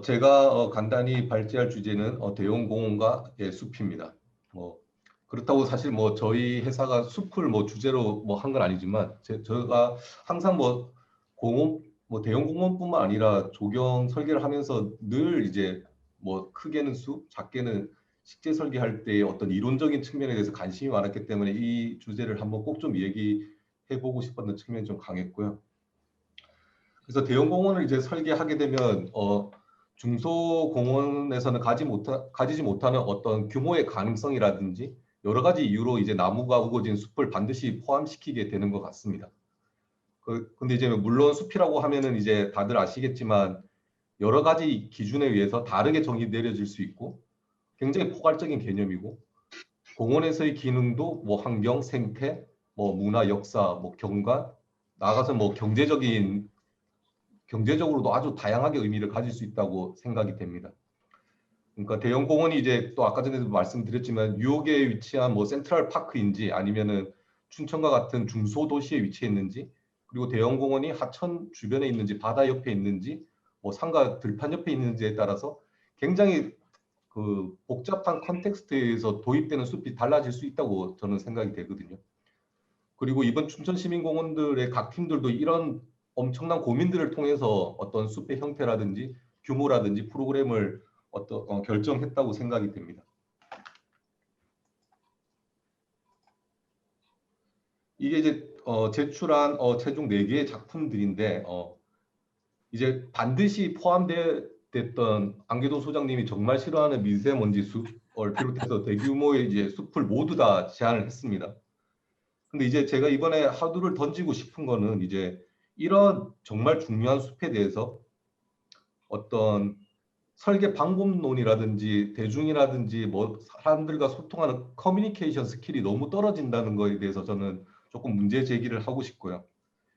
제가 간단히 발제할 주제는 대형공원과 숲입니다. 그렇다고 사실 저희 회사가 숲을 주제로 한 건 아니지만 제가 항상 공원 대형 공원뿐만 아니라 조경 설계를 하면서 늘 이제 크게는 숲, 작게는 식재 설계할 때 어떤 이론적인 측면에 대해서 관심이 많았기 때문에 이 주제를 한번 꼭 좀 얘기해 보고 싶었던 측면이 좀 강했고요. 그래서 대형 공원을 이제 설계하게 되면 중소공원에서는 가지지 못하는 어떤 규모의 가능성이라든지 여러 가지 이유로 이제 나무가 우거진 숲을 반드시 포함시키게 되는 것 같습니다. 근데 이제 물론 숲이라고 하면은 이제 다들 아시겠지만 여러 가지 기준에 의해서 다르게 정의 내려질 수 있고 굉장히 포괄적인 개념이고 공원에서의 기능도 환경, 생태, 문화, 역사, 경관, 나아가서 경제적으로도 아주 다양하게 의미를 가질 수 있다고 생각이 됩니다. 그러니까 대형 공원이 이제 또 아까 전에도 말씀드렸지만 뉴욕에 위치한 센트럴 파크인지 아니면은 춘천과 같은 중소도시에 위치해 있는지 그리고 대형 공원이 하천 주변에 있는지 바다 옆에 있는지 산과 들판 옆에 있는지에 따라서 굉장히 그 복잡한 컨텍스트에서 도입되는 숲이 달라질 수 있다고 저는 생각이 되거든요. 그리고 이번 춘천시민공원들의 각 팀들도 이런 엄청난 고민들을 통해서 어떤 숲의 형태라든지 규모라든지 프로그램을 결정했다고 생각이 됩니다. 이게 이제 제출한 최종 4개의 작품들인데 이제 반드시 포함됐던 안계동 소장님이 정말 싫어하는 미세먼지 숲을 비롯해서 대규모의 이제 숲을 모두 다 제안을 했습니다. 근데 이제 제가 이번에 하두를 던지고 싶은 거는 이제 이런 정말 중요한 숲에 대해서 어떤 설계 방법론이라든지 대중이라든지 사람들과 소통하는 커뮤니케이션 스킬이 너무 떨어진다는 거에 대해서 저는 조금 문제 제기를 하고 싶고요.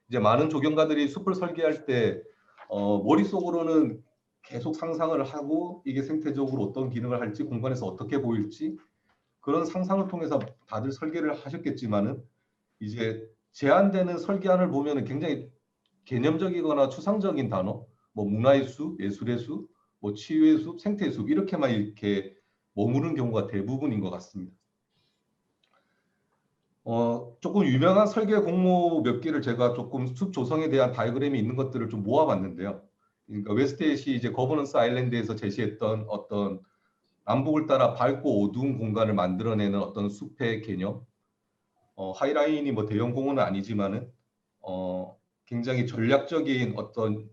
이제 많은 조경가들이 숲을 설계할 때 머릿속으로는 계속 상상을 하고 이게 생태적으로 어떤 기능을 할지 공간에서 어떻게 보일지 그런 상상을 통해서 다들 설계를 하셨겠지만은 이제 제한되는 설계안을 보면은 굉장히 개념적이거나 추상적인 단어, 문화의 숲, 예술의 숲, 치유의 숲, 생태의 숲 이렇게만 이렇게 머무르는 경우가 대부분인 것 같습니다. 조금 유명한 설계 공모 몇 개를 제가 조금 숲 조성에 대한 다이어그램이 있는 것들을 좀 모아봤는데요. 그러니까 웨스트에시 이제 거버넌스 아일랜드에서 제시했던 어떤 남북을 따라 밝고 어두운 공간을 만들어내는 어떤 숲의 개념, 하이라인이 대형 공원은 아니지만은 굉장히 전략적인 어떤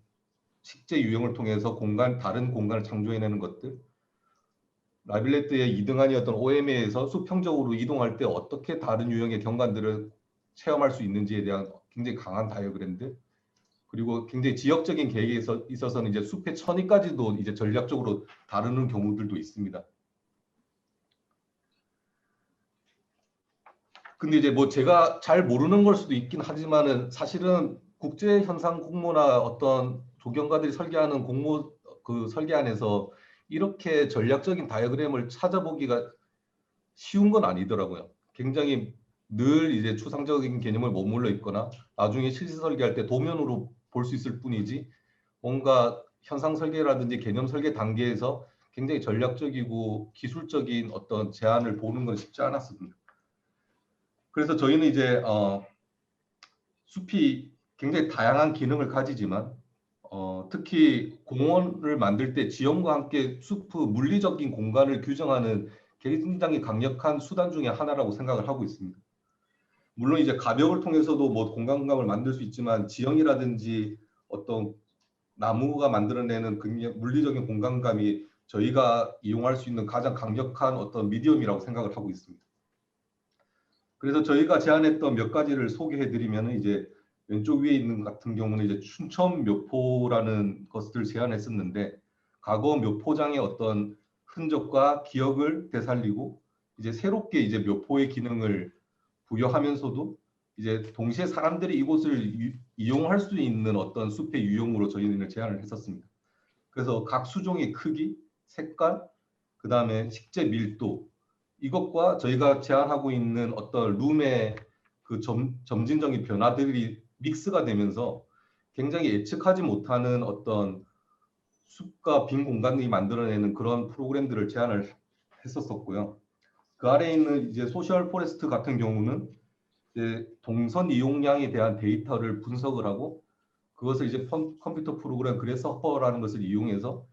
식재 유형을 통해서 다른 공간을 창조해내는 것들, 라빌레트의 이등한이었던 OMA에서 수평적으로 이동할 때 어떻게 다른 유형의 경관들을 체험할 수 있는지에 대한 굉장히 강한 다이어그램들, 그리고 굉장히 지역적인 계획에 있어서는 이제 숲의 천위까지도 이제 전략적으로 다루는 경우들도 있습니다. 근데 이제 제가 잘 모르는 걸 수도 있긴 하지만은 사실은 국제 현상 공모나 어떤 조경가들이 설계하는 공모 그 설계안에서 이렇게 전략적인 다이어그램을 찾아보기가 쉬운 건 아니더라고요. 굉장히 늘 이제 추상적인 개념을 머물러 있거나 나중에 실시 설계할 때 도면으로 볼 수 있을 뿐이지 뭔가 현상 설계라든지 개념 설계 단계에서 굉장히 전략적이고 기술적인 어떤 제안을 보는 건 쉽지 않았습니다. 그래서 저희는 이제 숲이 굉장히 다양한 기능을 가지지만 특히 공원을 만들 때 지형과 함께 숲의 물리적인 공간을 규정하는 굉장히 강력한 수단 중에 하나라고 생각을 하고 있습니다. 물론 이제 가벽을 통해서도 공간감을 만들 수 있지만 지형이라든지 어떤 나무가 만들어내는 물리적인 공간감이 저희가 이용할 수 있는 가장 강력한 어떤 미디엄이라고 생각을 하고 있습니다. 그래서 저희가 제안했던 몇 가지를 소개해드리면 이제 왼쪽 위에 있는 같은 경우는 이제 춘천 묘포라는 것을 제안했었는데 과거 묘포장의 어떤 흔적과 기억을 되살리고 이제 새롭게 이제 묘포의 기능을 부여하면서도 이제 동시에 사람들이 이곳을 이용할 수 있는 어떤 숲의 유형으로 저희는 제안을 했었습니다. 그래서 각 수종의 크기, 색깔, 그 다음에 식재 밀도 이것과 저희가 제안하고 있는 어떤 룸의 그 점진적인 변화들이 믹스가 되면서 굉장히 예측하지 못하는 어떤 숲과 빈 공간이 만들어내는 그런 프로그램들을 제안을 했었었고요. 그 아래에 있는 이제 소셜 포레스트 같은 경우는 이제 동선 이용량에 대한 데이터를 분석을 하고 그것을 이제 컴퓨터 프로그램 그래스허퍼라는 것을 이용해서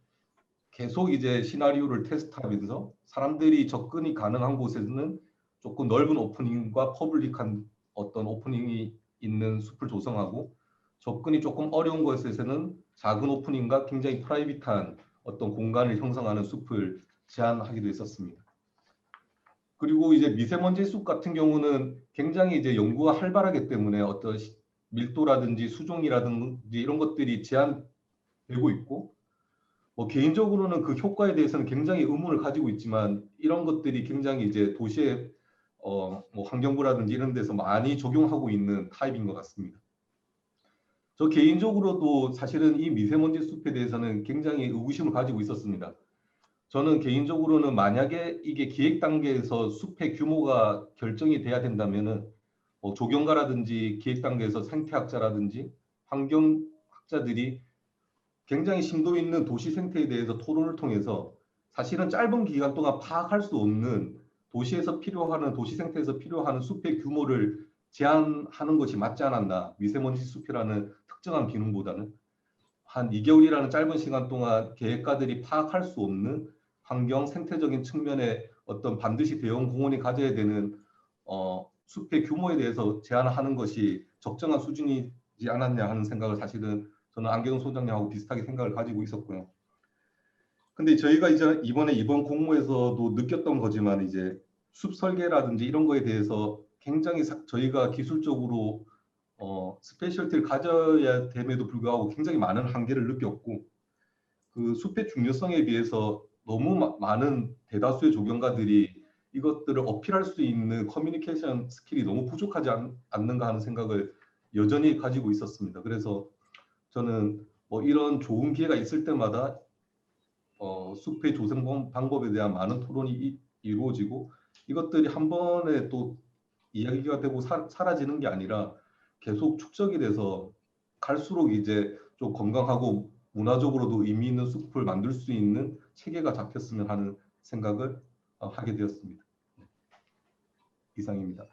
계속 이제 시나리오를 테스트하면서 사람들이 접근이 가능한 곳에는 조금 넓은 오프닝과 퍼블릭한 어떤 오프닝이 있는 숲을 조성하고 접근이 조금 어려운 곳에서는 작은 오프닝과 굉장히 프라이빗한 어떤 공간을 형성하는 숲을 제안하기도 했었습니다. 그리고 이제 미세먼지 숲 같은 경우는 굉장히 이제 연구가 활발하기 때문에 어떤 밀도라든지 수종이라든지 이런 것들이 제한되고 있고 뭐 개인적으로는 그 효과에 대해서는 굉장히 의문을 가지고 있지만 이런 것들이 굉장히 이제 도시의 뭐 환경부라든지 이런 데서 많이 적용하고 있는 타입인 것 같습니다. 저 개인적으로도 사실은 이 미세먼지 숲에 대해서는 굉장히 의구심을 가지고 있었습니다. 저는 개인적으로는 만약에 이게 기획 단계에서 숲의 규모가 결정이 돼야 된다면은 뭐 조경가라든지 기획 단계에서 생태학자라든지 환경학자들이 굉장히 심도 있는 도시 생태에 대해서 토론을 통해서 사실은 짧은 기간 동안 파악할 수 없는 도시에서 필요하는 도시 생태에서 필요한 숲의 규모를 제한하는 것이 맞지 않았나. 미세먼지 숲이라는 특정한 기능보다는 한 2개월이라는 짧은 시간 동안 계획가들이 파악할 수 없는 환경 생태적인 측면에 어떤 반드시 대형 공원이 가져야 되는 숲의 규모에 대해서 제한하는 것이 적정한 수준이지 않았냐 하는 생각을 사실은 저는 안경 소장님하고 비슷하게 생각을 가지고 있었고요. 근데 저희가 이제 이번 공모에서도 느꼈던 거지만 이제 숲 설계라든지 이런 거에 대해서 굉장히 저희가 기술적으로 스페셜티를 가져야 됨에도 불구하고 굉장히 많은 한계를 느꼈고 그 숲의 중요성에 비해서 너무 많은 대다수의 조경가들이 이것들을 어필할 수 있는 커뮤니케이션 스킬이 너무 부족하지 않는가 하는 생각을 여전히 가지고 있었습니다. 그래서 저는 뭐 이런 좋은 기회가 있을 때마다 숲의 조성 방법에 대한 많은 토론이 이루어지고 이것들이 한 번에 또 이야기가 되고 사라지는 게 아니라 계속 축적이 돼서 갈수록 이제 좀 건강하고 문화적으로도 의미 있는 숲을 만들 수 있는 체계가 잡혔으면 하는 생각을 하게 되었습니다. 이상입니다.